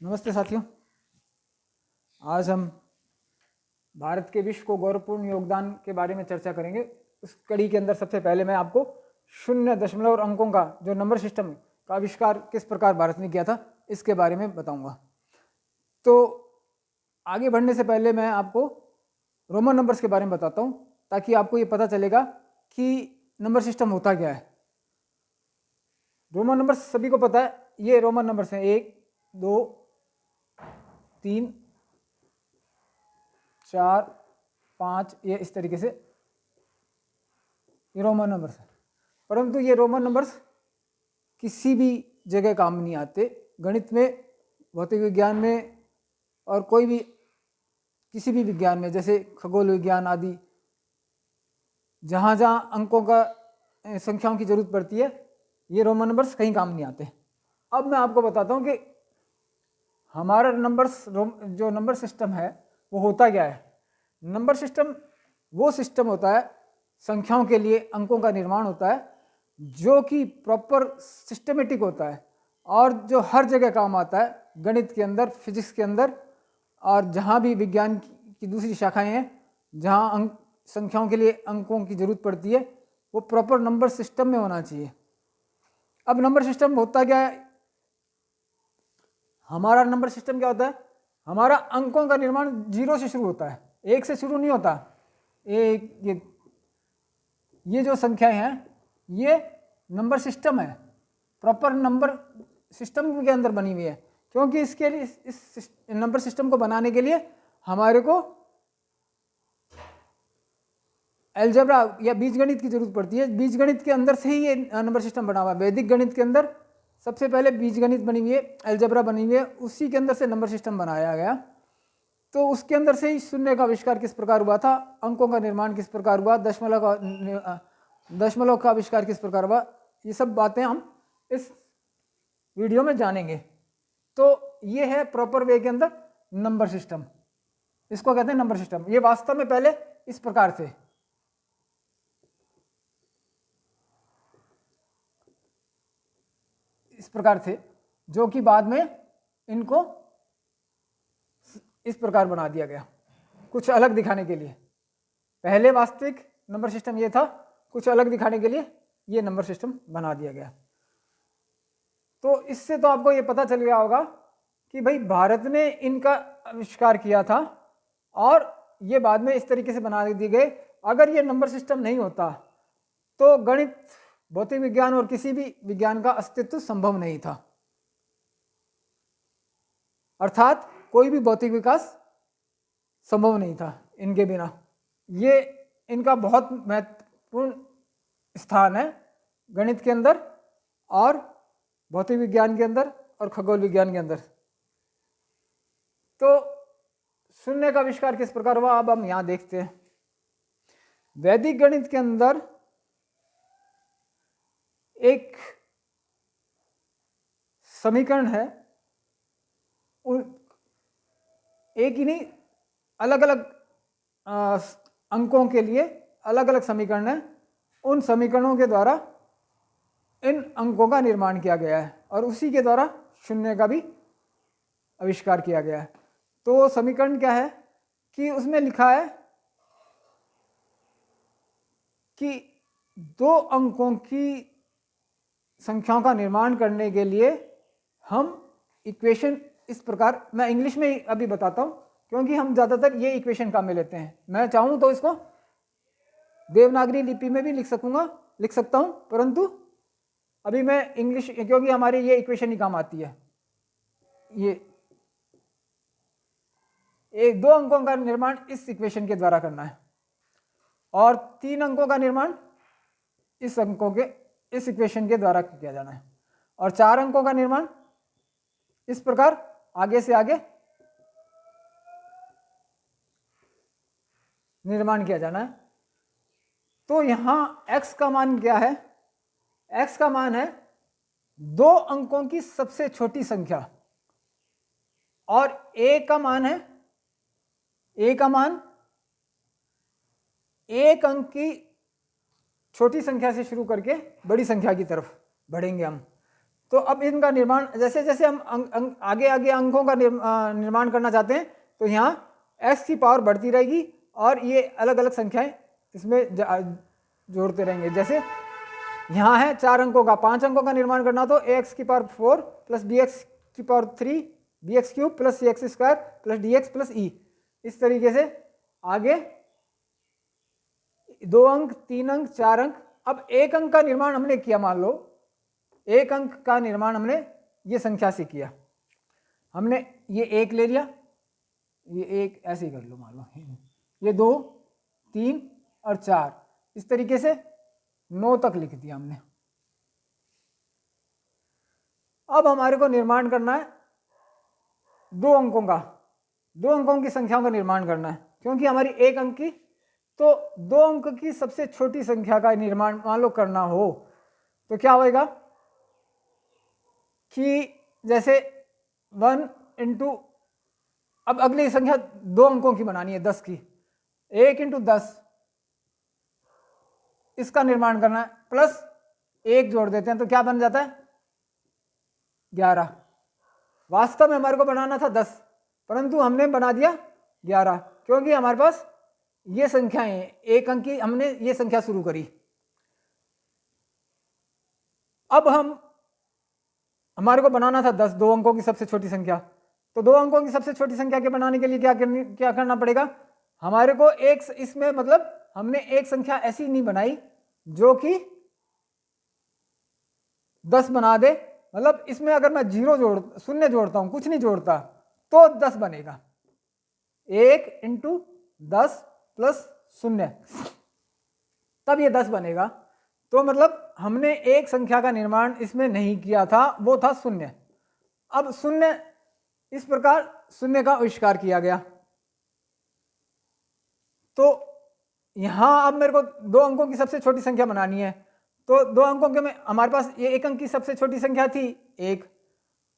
नमस्ते साथियों। आज हम भारत के विश्व को गौरवपूर्ण योगदान के बारे में चर्चा करेंगे। उस कड़ी के अंदर सबसे पहले मैं आपको शून्य दशमलव अंकों का जो नंबर सिस्टम का आविष्कार किस प्रकार भारत ने किया था इसके बारे में बताऊंगा। तो आगे बढ़ने से पहले मैं आपको रोमन नंबर्स के बारे में बताता हूं ताकि आपको ये पता चलेगा कि नंबर सिस्टम होता क्या है। रोमन नंबर्स सभी को पता है, ये रोमन नंबर्स हैं 1 2 3 4 5, ये इस तरीके से ये रोमन नंबर्स हैं। परंतु ये रोमन नंबर्स किसी भी जगह काम नहीं आते। गणित में, भौतिक विज्ञान में और कोई भी किसी भी विज्ञान में, जैसे खगोल विज्ञान आदि, जहाँ जहाँ अंकों का संख्याओं की जरूरत पड़ती है, ये रोमन नंबर्स कहीं काम नहीं आते। अब मैं आपको बताता हूँ कि हमारा जो नंबर सिस्टम है वो होता क्या है। नंबर सिस्टम वो सिस्टम होता है, संख्याओं के लिए अंकों का निर्माण होता है जो कि प्रॉपर सिस्टमेटिक होता है और जो हर जगह काम आता है, गणित के अंदर, फिजिक्स के अंदर और जहाँ भी विज्ञान की दूसरी शाखाएं हैं जहाँ संख्याओं के लिए अंकों की जरूरत पड़ती है, वो प्रॉपर नंबर सिस्टम में होना चाहिए। अब नंबर सिस्टम होता क्या है, हमारा नंबर सिस्टम क्या होता है, हमारा अंकों का निर्माण 0 से शुरू होता है, 1 से शुरू नहीं होता। ये जो संख्याएं हैं ये नंबर सिस्टम है, प्रॉपर नंबर सिस्टम के अंदर बनी हुई है। क्योंकि इसके लिए, इस नंबर सिस्टम को बनाने के लिए हमारे को अलजेब्रा या बीजगणित की जरूरत पड़ती है। बीजगणित के अंदर से ही ये नंबर सिस्टम बना हुआ है। वैदिक गणित के अंदर सबसे पहले बीजगणित बनी हुई है, अलजेब्रा बनी हुई है, उसी के अंदर से नंबर सिस्टम बनाया गया। तो उसके अंदर से ही शून्य का आविष्कार किस प्रकार हुआ था, अंकों का निर्माण किस प्रकार हुआ, दशमलव का आविष्कार किस प्रकार हुआ, ये सब बातें हम इस वीडियो में जानेंगे। तो ये है प्रॉपर वे के अंदर नंबर सिस्टम, इसको कहते हैं नंबर सिस्टम। ये वास्तव में पहले इस प्रकार से थे, जो कि बाद में इनको इस प्रकार बना दिया गया कुछ अलग दिखाने के लिए। पहले वास्तविक नंबर सिस्टम ये था, कुछ अलग दिखाने के लिए ये नंबर सिस्टम बना दिया गया। तो इससे तो आपको ये पता चल गया होगा कि भाई भारत ने इनका आविष्कार किया था और ये बाद में इस तरीके से बना दिए गए। अगर ये नंबर सिस्टम नहीं होता तो गणित, भौतिक विज्ञान और किसी भी विज्ञान का अस्तित्व संभव नहीं था, अर्थात कोई भी भौतिक विकास संभव नहीं था इनके बिना। ये इनका बहुत महत्वपूर्ण स्थान है गणित के अंदर और भौतिक विज्ञान के अंदर और खगोल विज्ञान के अंदर। तो शून्य का आविष्कार किस प्रकार हुआ, अब हम यहां देखते हैं। वैदिक गणित के अंदर एक समीकरण है, एक ही नहीं, अलग अलग अंकों के लिए अलग अलग समीकरण है। उन समीकरणों के द्वारा इन अंकों का निर्माण किया गया है और उसी के द्वारा शून्य का भी आविष्कार किया गया है। तो समीकरण क्या है कि उसमें लिखा है कि 2 अंकों की संख्याओं का निर्माण करने के लिए हम इक्वेशन इस प्रकार, मैं इंग्लिश में अभी बताता हूं क्योंकि हम ज्यादातर ये इक्वेशन काम में लेते हैं। मैं चाहूं तो इसको देवनागरी लिपि में भी लिख सकता हूं, परंतु अभी मैं इंग्लिश, क्योंकि हमारी ये इक्वेशन ही काम आती है। ये 2 अंकों का निर्माण इस इक्वेशन के द्वारा करना है और 3 अंकों का निर्माण इस इक्वेशन के द्वारा किया जाना है और 4 अंकों का निर्माण इस प्रकार आगे से आगे निर्माण किया जाना है। तो यहां x का मान क्या है, x का मान है 2 अंकों की सबसे छोटी संख्या और a का मान है, a का मान 1 अंक की छोटी संख्या से शुरू करके बड़ी संख्या की तरफ बढ़ेंगे हम। तो अब इनका निर्माण जैसे जैसे हम आगे आगे अंकों का निर्माण करना चाहते हैं तो यहाँ x की पावर बढ़ती रहेगी और ये अलग अलग संख्याएं इसमें जोड़ते रहेंगे। जैसे यहाँ है 4 अंकों का, 5 अंकों का निर्माण करना तो ax की पावर 4 प्लस bx की power 3 bx cube plus cx square plus dx plus e, इस तरीके से आगे 2 अंक, 3 अंक, 4 अंक। अब 1 अंक का निर्माण हमने किया, मान लो 1 अंक का निर्माण हमने ये संख्या से किया, हमने ये 1 ले लिया, ये 1 ऐसे ही कर लो, मान लो ये 2, 3 और 4, इस तरीके से 9 तक लिख दिया हमने। अब हमारे को निर्माण करना है 2 अंकों का, 2 अंकों की संख्याओं का निर्माण करना है, क्योंकि हमारी 1 अंक की, तो 2 अंक की सबसे छोटी संख्या का निर्माण मान लो करना हो तो क्या होएगा कि जैसे 1 इंटू, अब अगली संख्या 2 अंकों की बनानी है 10 की, 1 इंटू 10 इसका निर्माण करना है, प्लस 1 जोड़ देते हैं तो क्या बन जाता है 11। वास्तव में हमारे को बनाना था 10, परंतु हमने बना दिया 11, क्योंकि हमारे पास ये संख्याएं 1 अंक की, हमने ये संख्या शुरू करी। अब हमारे को बनाना था 10, 2 अंकों की सबसे छोटी संख्या, तो 2 अंकों की सबसे छोटी संख्या के बनाने के लिए क्या करना पड़ेगा हमारे को, एक इसमें मतलब हमने एक संख्या ऐसी नहीं बनाई जो कि 10 बना दे, मतलब इसमें अगर मैं शून्य जोड़ता हूं, कुछ नहीं जोड़ता, तो 10 बनेगा। 1 इंटू 10 प्लस 0, तब ये 10 बनेगा। तो मतलब हमने एक संख्या का निर्माण इसमें नहीं किया था, वो था 0। अब 0, इस प्रकार 0 का आविष्कार किया गया। तो यहां अब मेरे को 2 अंकों की सबसे छोटी संख्या बनानी है, तो 2 अंकों के में हमारे पास ये 1 अंक की सबसे छोटी संख्या थी 1,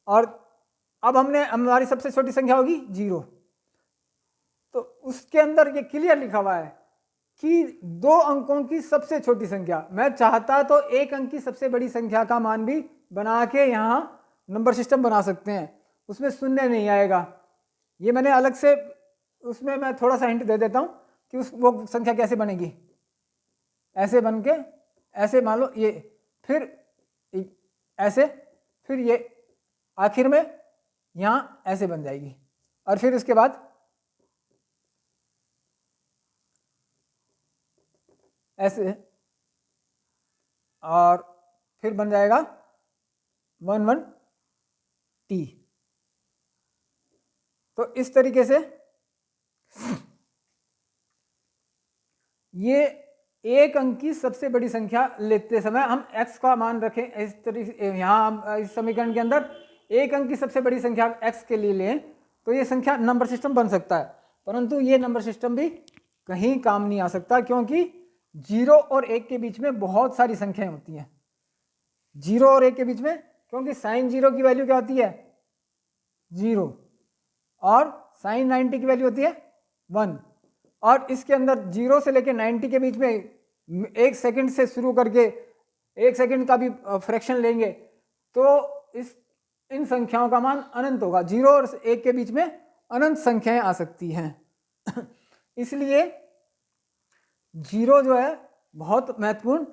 और अब हमारी सबसे छोटी संख्या होगी 0। तो उसके अंदर ये क्लियर लिखा हुआ है कि 2 अंकों की सबसे छोटी संख्या, मैं चाहता तो 1 अंक की सबसे बड़ी संख्या का मान भी बना के यहाँ नंबर सिस्टम बना सकते हैं, उसमें 0 नहीं आएगा। ये मैंने अलग से उसमें मैं थोड़ा सा हिंट दे देता हूँ कि वो संख्या कैसे बनेगी। ऐसे बन के ऐसे मान लो ये, फिर ऐसे, फिर ये आखिर में यहाँ ऐसे बन जाएगी, और फिर उसके बाद ऐसे, और फिर बन जाएगा 11T। तो इस तरीके से ये 1 अंक की सबसे बड़ी संख्या लेते समय हम x का मान रखें इस तरीके, यहाँ इस समीकरण के अंदर 1 अंक की सबसे बड़ी संख्या x के लिए लें तो ये संख्या नंबर सिस्टम बन सकता है, परंतु ये नंबर सिस्टम भी कहीं काम नहीं आ सकता, क्योंकि 0 और 1 के बीच में बहुत सारी संख्याएं होती हैं। 0 और 1 के बीच में, क्योंकि साइन 0 की वैल्यू क्या होती है 0, और साइन 90 की वैल्यू होती है 1, और इसके अंदर 0 से लेकर 90 के बीच में 1 सेकंड से शुरू करके 1 सेकंड का भी फ्रैक्शन लेंगे तो इन संख्याओं का मान अनंत होगा। 0 और 1 के बीच में अनंत संख्याएं आ सकती हैं। इसलिए 0 जो है बहुत महत्वपूर्ण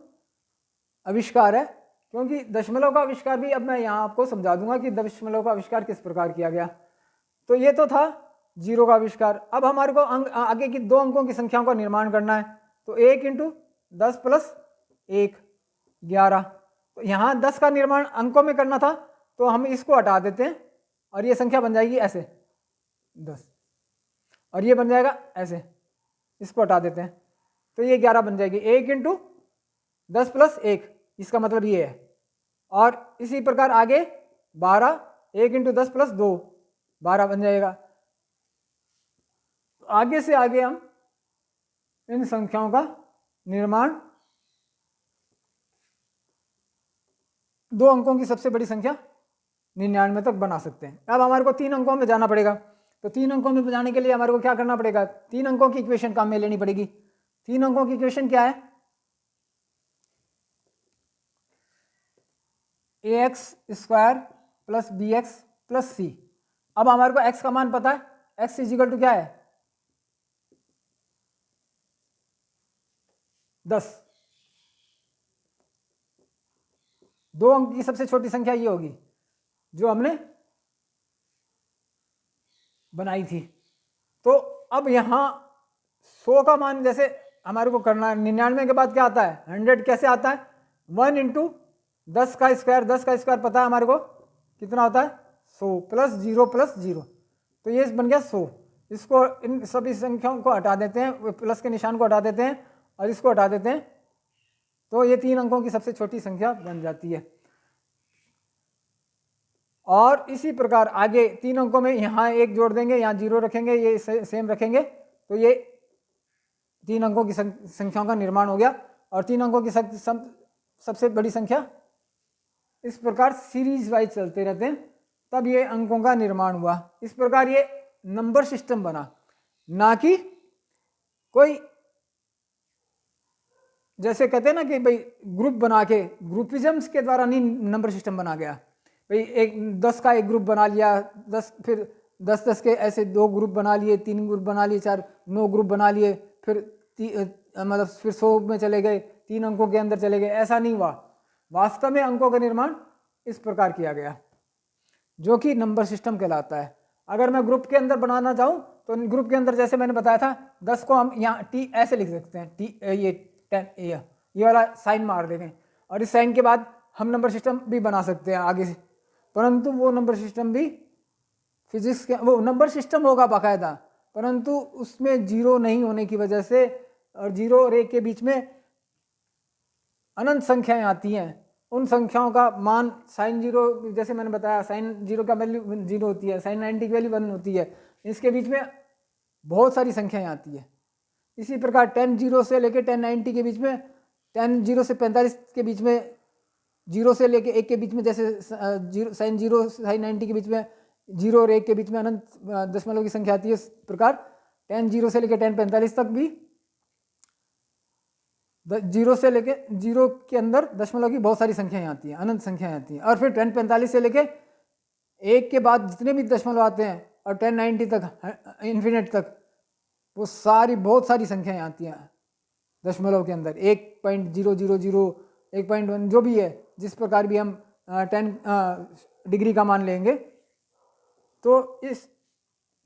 आविष्कार है, क्योंकि दशमलव का आविष्कार भी अब मैं यहाँ आपको समझा दूंगा कि दशमलव का आविष्कार किस प्रकार किया गया। तो ये तो था 0 का आविष्कार। अब हमारे को आगे की 2 अंकों की संख्याओं का निर्माण करना है, तो 1 इंटू 10 प्लस 1 11। तो यहाँ 10 का निर्माण अंकों में करना था, तो हम इसको हटा देते हैं और ये संख्या बन जाएगी ऐसे 10, और ये बन जाएगा ऐसे, इसको हटा देते हैं तो ये 11 बन जाएगी। 1 इंटू 10 प्लस 1, इसका मतलब ये है, और इसी प्रकार आगे 12, 1 इंटू 10 प्लस 2 12 बन जाएगा। आगे से आगे हम इन संख्याओं का निर्माण 2 अंकों की सबसे बड़ी संख्या 99 तक बना सकते हैं। अब हमारे को 3 अंकों में जाना पड़ेगा, तो 3 अंकों में जाने के लिए हमारे को क्या करना पड़ेगा, 3 अंकों की इक्वेशन काम में लेनी पड़ेगी। 3 अंकों की इक्वेशन क्या है, ax² plus bx plus c। अब हमारे को x का मान पता है, x इजिकल टू क्या है 10। 2 अंक की सबसे छोटी संख्या ये होगी जो हमने बनाई थी। तो अब यहाँ 100 का मान जैसे हमारे को करना है, 99 के बाद क्या आता है 100 कैसे आता है 1 इंटू 10 का स्क्वायर, 10 का स्क्वायर पता है हमारे को कितना होता है 100 प्लस 0, तो ये बन गया 100। इसको इन सभी संख्याओं को हटा देते हैं, प्लस के निशान को हटा देते हैं और इसको हटा देते हैं, तो ये 3 अंकों की सबसे छोटी संख्या बन जाती है। और इसी प्रकार आगे 3 अंकों में यहाँ 1 जोड़ देंगे, यहाँ 0 रखेंगे, ये सेम रखेंगे, तो ये 3 अंकों की संख्याओं का निर्माण हो गया। और 3 अंकों की सबसे बड़ी संख्या इस प्रकार सीरीज वाइज चलते रहते हैं, तब ये अंकों का निर्माण हुआ। इस प्रकार ये नंबर सिस्टम बना, ना कि कोई जैसे कहते हैं ना कि भाई ग्रुप बना के, ग्रुपिज्म्स के द्वारा नहीं नंबर सिस्टम बना गया। भाई 10 का एक ग्रुप बना लिया, 10 फिर 10 के ऐसे 2 ग्रुप बना लिए, 3 ग्रुप बना लिए, 9 ग्रुप बना लिए, फिर मतलब फिर 100 में चले गए, 3 अंकों के अंदर चले गए, ऐसा नहीं हुआ। वास्तव में अंकों का निर्माण इस प्रकार किया गया, जो कि नंबर सिस्टम कहलाता है। अगर मैं ग्रुप के अंदर बनाना चाहूँ तो ग्रुप के अंदर जैसे मैंने बताया था 10 को हम यहाँ टी ऐसे लिख सकते हैं, टी ये 10 ये वाला साइन मार देंगे, और इस साइन के बाद हम नंबर सिस्टम भी बना सकते हैं आगे से। परंतु वो नंबर सिस्टम भी फिजिक्स के, वो नंबर सिस्टम होगा बाकायदा, परंतु उसमें 0 नहीं होने की वजह से और 0 और 1 के बीच में अनंत संख्याएं आती हैं। उन संख्याओं का मान साइन 0, जैसे मैंने बताया साइन 0 का वैल्यू 0 होती है, साइन 90 की वैल्यू 1 होती है, इसके बीच में बहुत सारी संख्याएं आती है। इसी प्रकार 10 0 से लेकर 10 90 के बीच में, 10 0 से 45 के बीच में, 0 से लेकर 1 के बीच में, जैसे साइन 0 साइन 90 के बीच में 0 और 1 के बीच में अनंत दशमलव की संख्या आती है। इस प्रकार 10 0 से लेकर 10 45 तक भी 0 से लेके 0 के अंदर दशमलव की बहुत सारी संख्याएं आती हैं, अनंत संख्याएं आती हैं। और फिर 10 45 से लेके 1 के बाद जितने भी दशमलव आते हैं और 10 90 तक इन्फिनिट तक, वो सारी बहुत सारी संख्याएं आती हैं दशमलव के अंदर। 1.000 1.1 जो भी है, जिस प्रकार भी हम 10 डिग्री का मान लेंगे, तो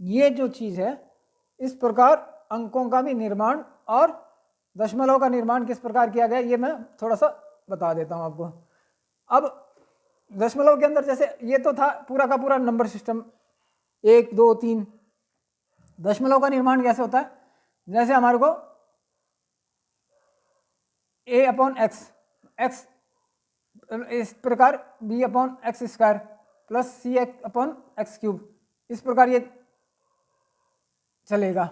ये जो चीज़ है, इस प्रकार अंकों का भी निर्माण और दशमलव का निर्माण किस प्रकार किया गया, ये मैं थोड़ा सा बता देता हूँ आपको। अब दशमलव के अंदर जैसे ये तो था पूरा का पूरा नंबर सिस्टम 1 2 3। दशमलव का निर्माण कैसे होता है, जैसे हमारे को a/x x इस प्रकार b/x² प्लस c/x³ इस प्रकार ये चलेगा।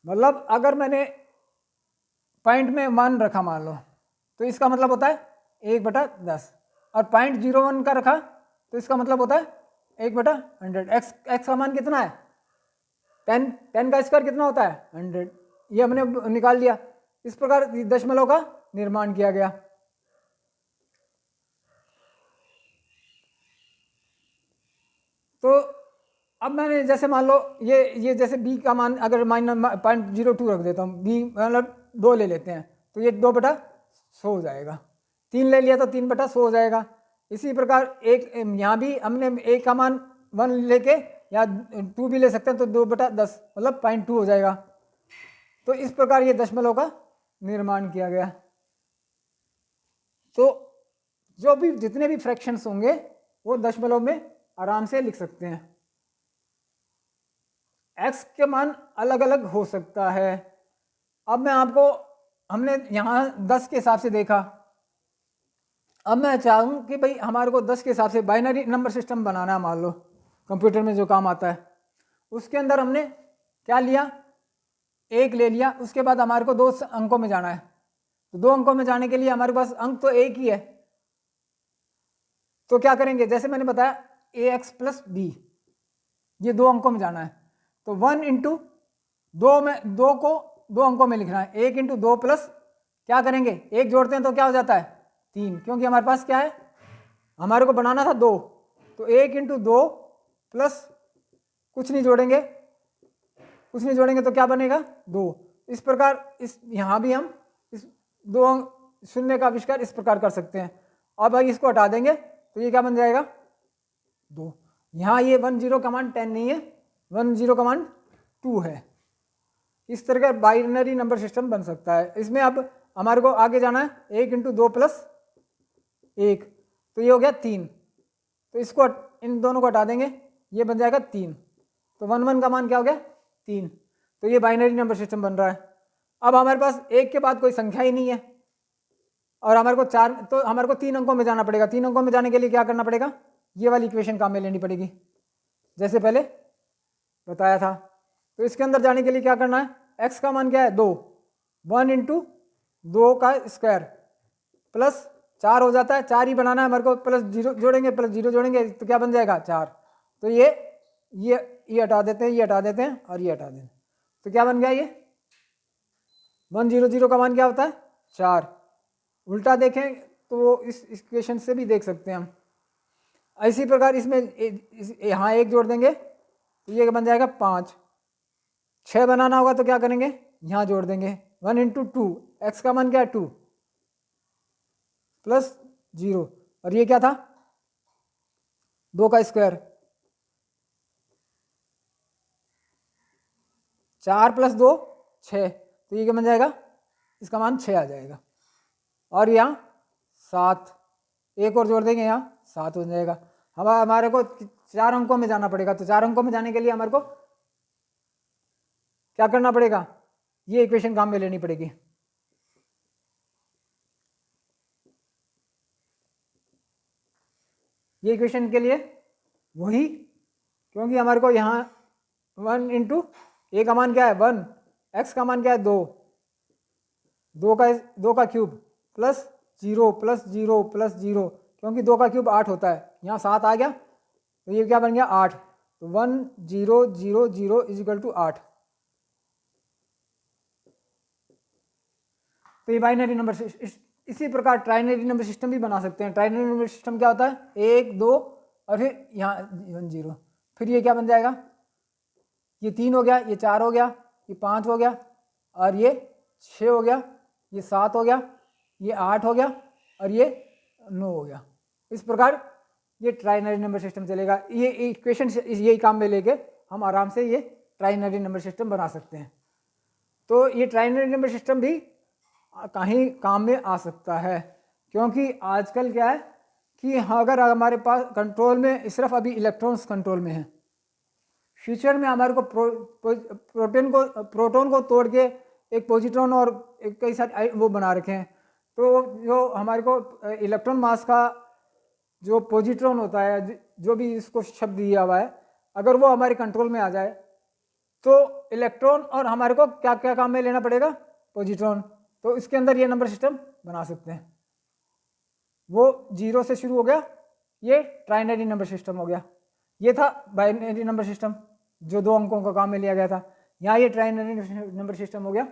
मतलब अगर मैंने पॉइंट में 1 रखा मान लो, तो इसका मतलब होता है 1/10, और 0.01 का रखा तो इसका मतलब होता है 1/100। x का मान कितना है 10 का स्क्वायर कितना होता है 100, ये हमने निकाल लिया। इस प्रकार दशमलव का निर्माण किया गया। तो अब मैंने जैसे मान लो ये जैसे b का मान अगर -0.02 रख देता हूँ, b मतलब 2 ले लेते हैं, तो ये 2/100 हो जाएगा। 3 ले लिया तो 3/100 हो जाएगा। इसी प्रकार एक यहाँ भी हमने a का मान 1 लेके या 2 भी ले सकते हैं, तो 2/10 मतलब 0.2 हो जाएगा। तो इस प्रकार ये दशमलव का निर्माण किया गया। तो जो भी जितने भी फ्रैक्शंस होंगे वो दशमलव में आराम से लिख सकते हैं। x के मान अलग अलग हो सकता है। अब मैं आपको, हमने यहाँ 10 के हिसाब से देखा, अब मैं चाहूँ कि भाई हमारे को 10 के हिसाब से बाइनरी नंबर सिस्टम बनाना है, मान लो कंप्यूटर में जो काम आता है, उसके अंदर हमने क्या लिया 1 ले लिया। उसके बाद हमारे को 2 अंकों में जाना है, तो 2 अंकों में जाने के लिए हमारे पास अंक तो 1 ही है, तो क्या करेंगे, जैसे मैंने बताया ax प्लस b, ये 2 अंकों में जाना है, तो 1 इंटू 2 में 2 को 2 अंकों में लिखना है। 1 इंटू 2 प्लस क्या करेंगे 1 जोड़ते हैं तो क्या हो जाता है 3, क्योंकि हमारे पास क्या है हमारे को बनाना था 2, तो 1 × 2 प्लस कुछ नहीं जोड़ेंगे तो क्या बनेगा 2। इस प्रकार इस यहाँ भी हम इस 2 शून्य का आविष्कार इस प्रकार कर सकते हैं। अब भाई इसको हटा देंगे तो ये क्या बन जाएगा 2। यहाँ ये 10 कमांड 10 नहीं है, 10 कमांड 2 है। इस तरह का बाइनरी नंबर सिस्टम बन सकता है। इसमें अब हमारे को आगे जाना है 1 × 2 प्लस 1, तो ये हो गया 3। तो इसको इन दोनों को हटा देंगे, ये बन जाएगा 3। तो 1 का मान क्या हो गया 3। तो ये बाइनरी नंबर सिस्टम बन रहा है। अब हमारे पास 1 के बाद कोई संख्या ही नहीं है और हमारे को 4, तो हमारे को 3 अंकों में जाना पड़ेगा। 3 अंकों में जाने के लिए क्या करना पड़ेगा, ये वाली इक्वेशन काम में लेनी पड़ेगी जैसे पहले बताया था। तो इसके अंदर जाने के लिए क्या करना है, x का मान क्या है 2, 1 × 2 का स्क्वायर प्लस 4 हो जाता है, 4 ही बनाना है हमारे को, प्लस 0 जोड़ेंगे प्लस 0 जोड़ेंगे तो क्या बन जाएगा 4। तो ये हटा देते हैं, ये हटा देते हैं और ये हटा देते हैं, तो क्या बन गया ये 100 का मान क्या होता है 4। उल्टा देखें तो इस इक्वेशन से भी देख सकते हैं हम। इसी प्रकार इसमें यहाँ 1 जोड़ देंगे तो ये बन जाएगा 5। 6 बनाना होगा तो क्या करेंगे, यहाँ जोड़ देंगे 1 × 2, x का मान क्या है 2 प्लस 0 और ये क्या था 2 का स्क्वायर, 4 + 2 6, तो ये क्या बन जाएगा, इसका मान 6 आ जाएगा। और यहाँ 7, एक और जोड़ देंगे यहाँ 7 हो जाएगा। हमारे को 4 अंकों में जाना पड़ेगा, तो 4 अंकों में जाने के लिए हमारे को क्या करना पड़ेगा, ये इक्वेशन काम में लेनी पड़ेगी। ये इक्वेशन के लिए वही, क्योंकि हमारे को यहाँ 1 × a का मान क्या है 1, x का मान क्या है 2, 2 का क्यूब प्लस 0 प्लस 0 प्लस 0, क्योंकि 2 का क्यूब 8 होता है, यहाँ 7 आ गया तो ये क्या बन गया 8। तो 1 0 0 0 = 8। तो ये बाइनरी नंबर, इसी प्रकार ट्राइनरी नंबर सिस्टम भी बना सकते हैं। ट्राइनरी नंबर सिस्टम क्या होता है 1 2 और फिर यहाँ 1 0, फिर ये क्या बन जाएगा, ये 3 हो गया, ये 4 हो गया, ये 5 हो गया और ये 6 हो गया, ये 7 हो गया, ये 8 हो गया और ये 9 हो गया। इस प्रकार ये ट्राइनरी नंबर सिस्टम चलेगा। ये इक्वेशन यही काम में लेके हम आराम से ये ट्राइनरी नंबर सिस्टम बना सकते हैं। तो ये ट्राइनरी नंबर सिस्टम भी कहीं काम में आ सकता है, क्योंकि आजकल क्या है कि अगर हमारे पास कंट्रोल में सिर्फ अभी इलेक्ट्रॉन्स कंट्रोल में है, फ्यूचर में हमारे को प्रोटॉन को तोड़ के एक पॉजिट्रॉन और कई सारे वो बना रखे हैं। तो जो हमारे को इलेक्ट्रॉन मास का जो पॉजिट्रॉन होता है, जो भी इसको शब्द दिया हुआ है, अगर वो हमारे कंट्रोल में आ जाए तो इलेक्ट्रॉन और हमारे को क्या क्या काम में लेना पड़ेगा, पॉजिट्रॉन। तो इसके अंदर ये नंबर सिस्टम बना सकते हैं। वो 0 से शुरू हो गया, ये ट्राइनरी नंबर सिस्टम हो गया। ये था बाइनरी नंबर सिस्टम जो 2 अंकों का काम में लिया गया था। यहाँ ये ट्राइनरी नंबर सिस्टम हो गया।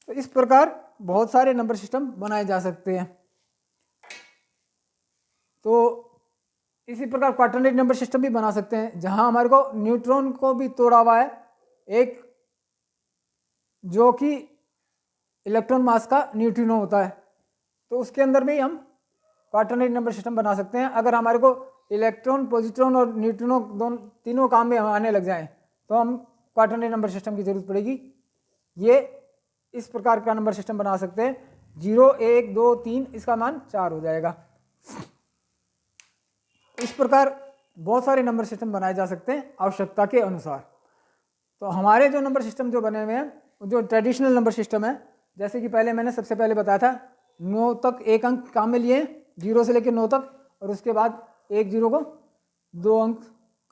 तो इस प्रकार बहुत सारे नंबर सिस्टम बनाए जा सकते हैं। तो इसी प्रकार क्वाटरनरी नंबर सिस्टम भी बना सकते हैं, जहां हमारे को न्यूट्रॉन को भी तोड़ा हुआ है, एक जो कि इलेक्ट्रॉन मास का न्यूट्रिनो होता है, तो उसके अंदर भी हम क्वाटरनरी नंबर सिस्टम बना सकते हैं। अगर हमारे को इलेक्ट्रॉन पॉजिट्रॉन और न्यूट्रिनो तीनों काम में आने लग जाएं तो हम क्वाटरनरी नंबर सिस्टम की जरूरत पड़ेगी। ये इस प्रकार का नंबर सिस्टम बना सकते हैं, 0 1 2 3, इसका मान 4 हो जाएगा। इस प्रकार बहुत सारे नंबर सिस्टम बनाए जा सकते हैं आवश्यकता के अनुसार। तो हमारे जो नंबर सिस्टम जो बने हुए हैं, जो ट्रेडिशनल नंबर सिस्टम है, जैसे कि पहले मैंने सबसे पहले बताया था 9 तक एक अंक काम में लिए, 0 से लेकर 9 तक, और उसके बाद 1 0 को 2 अंक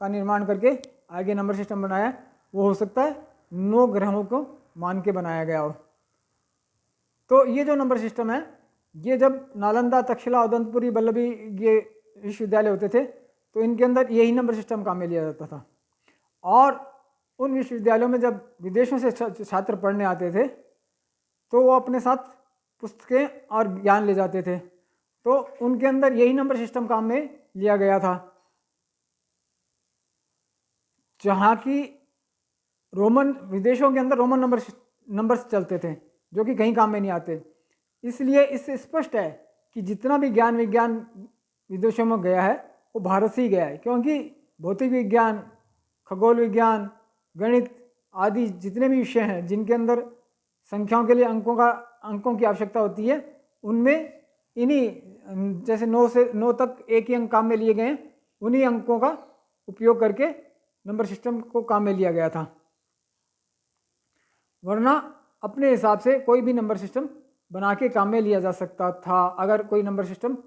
का निर्माण करके आगे नंबर सिस्टम बनाया। वो हो सकता है 9 ग्रहों को मान के बनाया गया हो। तो ये जो नंबर सिस्टम है, ये जब नालंदा, तक्षशिला, उदंतपुरी, वल्लभी ये विश्वविद्यालय होते थे, तो इनके अंदर यही नंबर सिस्टम काम में लिया जाता था। और उन विश्वविद्यालयों में जब विदेशों से छात्र पढ़ने आते थे तो वो अपने साथ पुस्तकें और ज्ञान ले जाते थे। तो उनके अंदर यही नंबर सिस्टम काम में लिया गया था, जहाँ की रोमन विदेशों के अंदर रोमन नंबर्स चलते थे जो कि कहीं काम में नहीं आते। इसलिए इससे स्पष्ट है कि जितना भी ज्ञान विज्ञान विदेशों में गया है वो भारत से ही गया है, क्योंकि भौतिक विज्ञान, खगोल विज्ञान, गणित आदि जितने भी विषय हैं जिनके अंदर संख्याओं के लिए अंकों की आवश्यकता होती है, उनमें इन्हीं जैसे 9 से 9 तक एक ही अंक काम में लिए गए हैं, उन्हीं अंकों का उपयोग करके नंबर सिस्टम को काम में लिया गया था। वरना अपने हिसाब से कोई भी नंबर सिस्टम बना के काम में लिया जा सकता था। अगर कोई नंबर सिस्टम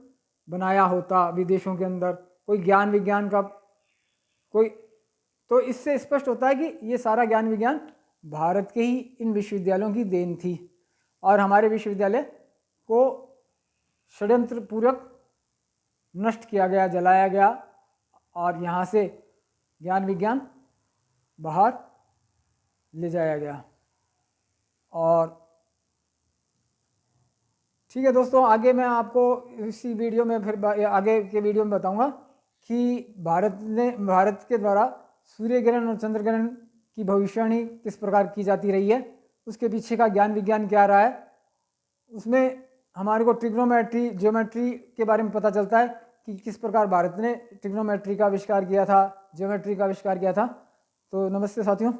बनाया होता विदेशों के अंदर कोई ज्ञान विज्ञान का कोई, तो इससे स्पष्ट होता है कि ये सारा ज्ञान विज्ञान भारत के ही इन विश्वविद्यालयों की देन थी और हमारे विश्वविद्यालय को षड्यंत्र पूर्वक नष्ट किया गया, जलाया गया और यहाँ से ज्ञान विज्ञान बाहर ले जाया गया। और ठीक है दोस्तों, आगे मैं आपको इसी वीडियो में फिर आगे के वीडियो में बताऊंगा कि भारत के द्वारा सूर्य ग्रहण और चंद्र ग्रहण की भविष्यवाणी किस प्रकार की जाती रही है, उसके पीछे का ज्ञान विज्ञान क्या रहा है। उसमें हमारे को ट्रिग्नोमेट्री, ज्योमेट्री के बारे में पता चलता है कि किस प्रकार भारत ने ट्रिग्नोमेट्री का आविष्कार किया था, ज्योमेट्री का आविष्कार किया था। तो नमस्ते साथियों।